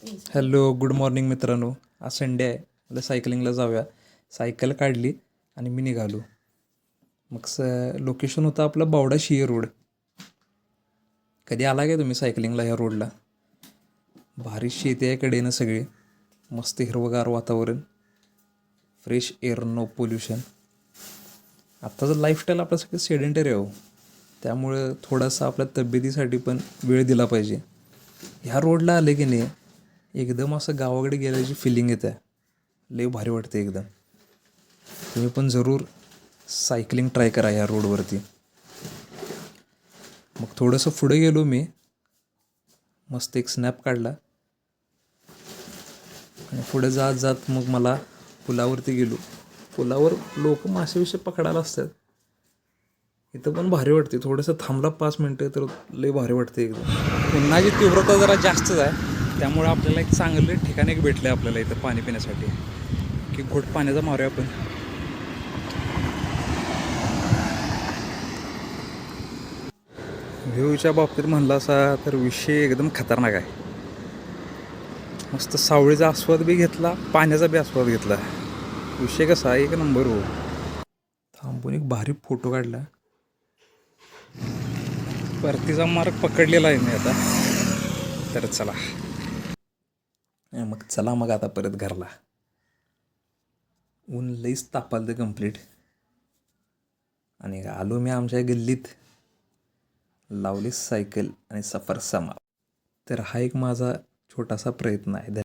Hello, good morning मित्रांनो. आज Sunday आहे, मला सायकलिंगला जाऊया. सायकल काढली आणि मी निघालो. मग लोकेशन होतं आपलं बावडा शिये रोड. कधी आला काय तुम्ही सायकलिंगला ह्या रोडला? भारी शेती आहे कडेनं सगळे, मस्त हिरवगार वातावरण, फ्रेश एअर, नो पोल्युशन. आत्ताचं लाईफस्टाईल आपलं सगळं सेडेंटरी आहे हो, त्यामुळं थोडासा आपल्या तब्येतीसाठी पण वेळ दिला पाहिजे. ह्या रोडला आले की नाही, एकदम असं गावाकडे गेल्याची फिलिंग येते. लई भारी वाटते एकदम. तुम्ही पण जरूर सायकलिंग ट्राय करा ह्या रोडवरती. मग थोडंसं पुढे गेलो मी, मस्त एक स्नॅप काढला आणि पुढे जात जात मग मला पुलावरती गेलो. पुलावर लोक मासे विषय पकडायला असतात. इथं पण भारी वाटते. थोडंसं थांबला 5 मिनटं तर लई भारी वाटते एकदम. उन्हाची तीव्रता जरा जास्तच आहे, त्यामुळे आपल्याला एक चांगलं ठिकाण एक भेटलं आहे आपल्याला इथं पाणी पिण्यासाठी, की घोट पाण्याचा मारूया आपण. व्ह्यूच्या बाबतीत म्हणला असा तर विषय एकदम खतरनाक आहे. मस्त सावळीचा आस्वाद बी घेतला, पाण्याचा बी आस्वाद घेतला. विषय कसा एक नंबर हो. थांबून एक भारी फोटो काढला. परतीचा मार्ग पकडलेला आहे मी आता. तर चला मग आता परत घरला. ऊन लईच तापालतं कंप्लीट. आणि आलो मी आमच्या गल्लीत, लावली सायकल आणि सफर समाप्त. तर हा एक माझा छोटासा प्रयत्न आहे.